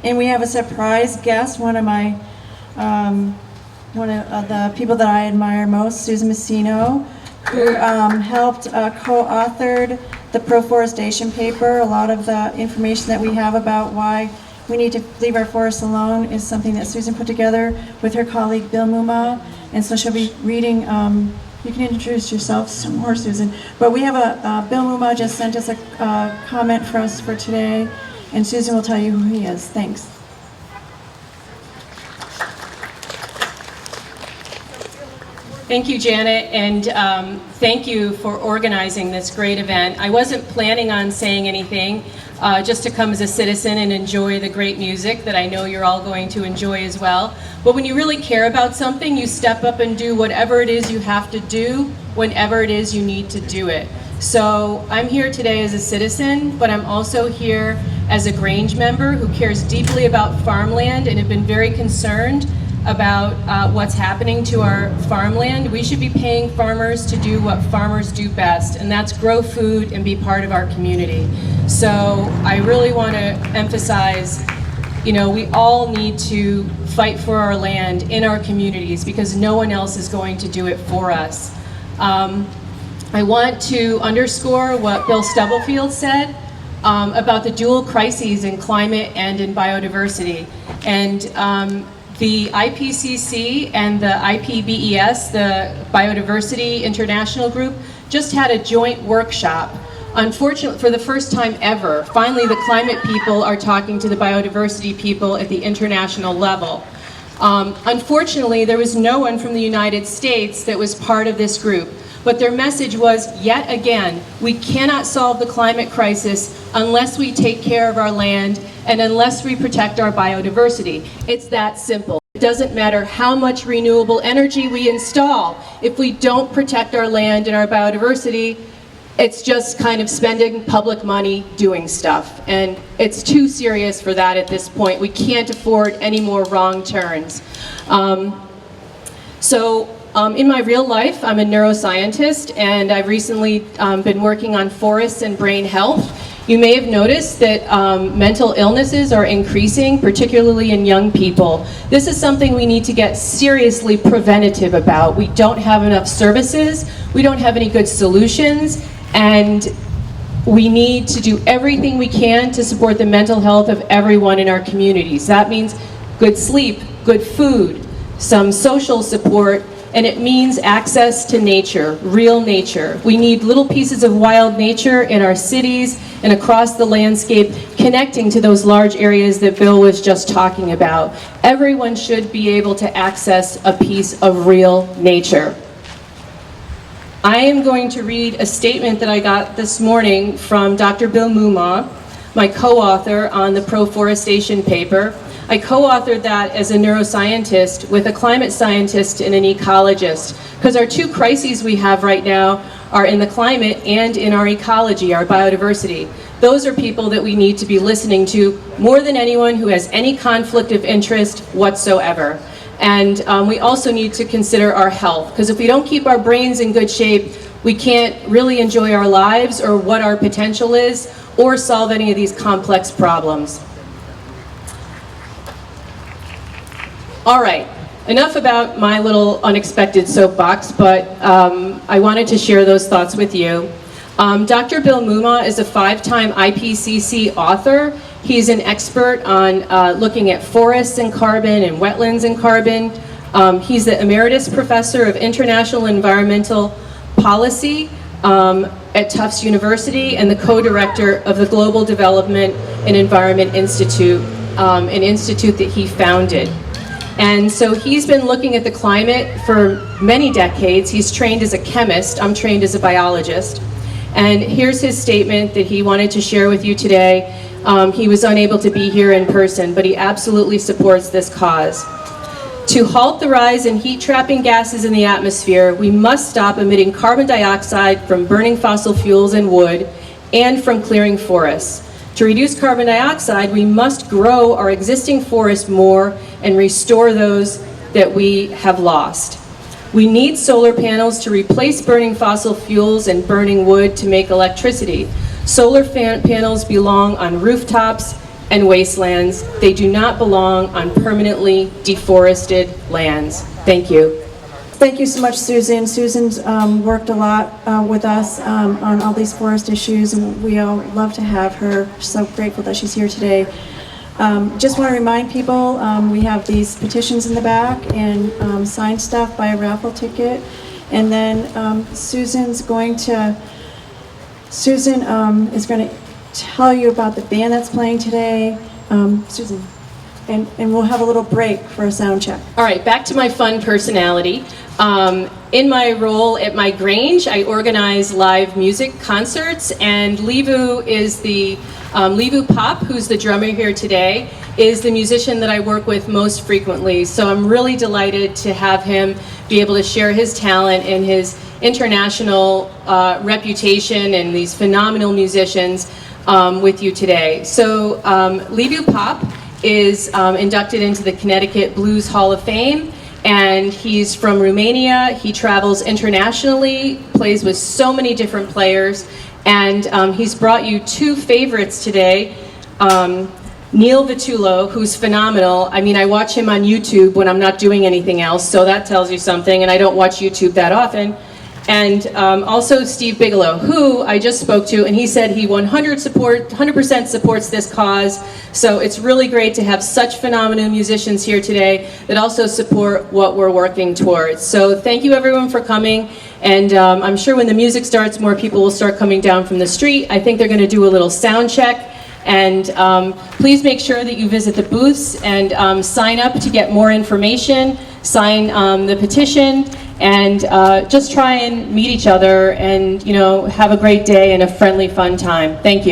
And we have a surprise guest, one of the people that I admire most, Susan Masino, who helped co-authored the Pro-Forestation Paper. A lot of the information that we have about why we need to leave our forests alone is something that Susan put together with her colleague Bill Muma, and so she'll be reading. You can introduce yourself some more, Susan. But we have Bill Muma just sent us a comment for us for today, and Susan will tell you who he is. Thanks. Thank you, Janet, and thank you for organizing this great event. I wasn't planning on saying anything, just to come as a citizen and enjoy the great music that I know you're all going to enjoy as well. But when you really care about something, you step up and do whatever it is you have to do, whenever it is you need to do it. So I'm here today as a citizen, but I'm also here as a Grange member who cares deeply about farmland and have been very concerned about what's happening to our farmland. We should be paying farmers to do what farmers do best, and that's grow food and be part of our community. So I really want to emphasize, we all need to fight for our land in our communities because no one else is going to do it for us. I want to underscore what Bill Stubblefield said about the dual crises in climate and in biodiversity. And the IPCC and the IPBES, the Biodiversity International Group, just had a joint workshop. Unfortunately, for the first time ever, finally the climate people are talking to the biodiversity people at the international level. Unfortunately, there was no one from the United States that was part of this group. But their message was, yet again, we cannot solve the climate crisis unless we take care of our land and unless we protect our biodiversity. It's that simple. It doesn't matter how much renewable energy we install. If we don't protect our land and our biodiversity, it's just kind of spending public money doing stuff. And it's too serious for that at this point. We can't afford any more wrong turns. In my real life, I'm a neuroscientist, and I've recently been working on forests and brain health. You may have noticed that mental illnesses are increasing, particularly in young people. This is something we need to get seriously preventative about. We don't have enough services, we don't have any good solutions, and we need to do everything we can to support the mental health of everyone in our communities. That means good sleep, good food, some social support, and it means access to nature, real nature. We need little pieces of wild nature in our cities and across the landscape, connecting to those large areas that Bill was just talking about. Everyone should be able to access a piece of real nature. I am going to read a statement that I got this morning from Dr. Bill Muma, my co-author on the Pro-Forestation Paper. I co-authored that as a neuroscientist with a climate scientist and an ecologist, because our two crises we have right now are in the climate and in our ecology, our biodiversity. Those are people that we need to be listening to more than anyone who has any conflict of interest whatsoever. And we also need to consider our health, because if we don't keep our brains in good shape, we can't really enjoy our lives or what our potential is, or solve any of these complex problems. All right, enough about my little unexpected soapbox, but I wanted to share those thoughts with you. Dr. Bill Muma is a 5-time IPCC author. He's an expert on looking at forests and carbon and wetlands and carbon. He's the Emeritus Professor of International Environmental Policy at Tufts University and the co-director of the Global Development and Environment Institute, an institute that he founded. And so he's been looking at the climate for many decades. He's trained as a chemist. I'm trained as a biologist. And here's his statement that he wanted to share with you today. He was unable to be here in person, but he absolutely supports this cause. To halt the rise in heat-trapping gases in the atmosphere, we must stop emitting carbon dioxide from burning fossil fuels and wood and from clearing forests. To reduce carbon dioxide, we must grow our existing forests more and restore those that we have lost. We need solar panels to replace burning fossil fuels and burning wood to make electricity. Solar panels belong on rooftops and wastelands. They do not belong on permanently deforested lands. Thank you. Thank you so much, Susan. Susan's worked a lot with us on all these forest issues, and we all love to have her. So grateful that she's here today. Just want to remind people, we have these petitions in the back, and sign stuff, buy a raffle ticket. And then Susan is going to tell you about the band that's playing today. Susan, and we'll have a little break for a sound check. All right, back to my fun personality. In my role at my Grange, I organize live music concerts, and Levu is the Levu Pop, who's the drummer here today, is the musician that I work with most frequently. So I'm really delighted to have him be able to share his talent and his international reputation and these phenomenal musicians with you today. So Levu Pop is inducted into the Connecticut Blues Hall of Fame, and he's from Romania. He travels internationally, plays with so many different players, and he's brought you two favorites today. Neil Vitullo, who's phenomenal. I mean, I watch him on YouTube when I'm not doing anything else, so that tells you something, and I don't watch YouTube that often. And also Steve Bigelow, who I just spoke to, and he said he 100% supports this cause. So it's really great to have such phenomenal musicians here today that also support what we're working towards. So thank you everyone for coming, and I'm sure when the music starts, more people will start coming down from the street. I think they're going to do a little sound check. And please make sure that you visit the booths and sign up to get more information, sign the petition, and just try and meet each other and, you know, have a great day and a friendly, fun time. Thank you.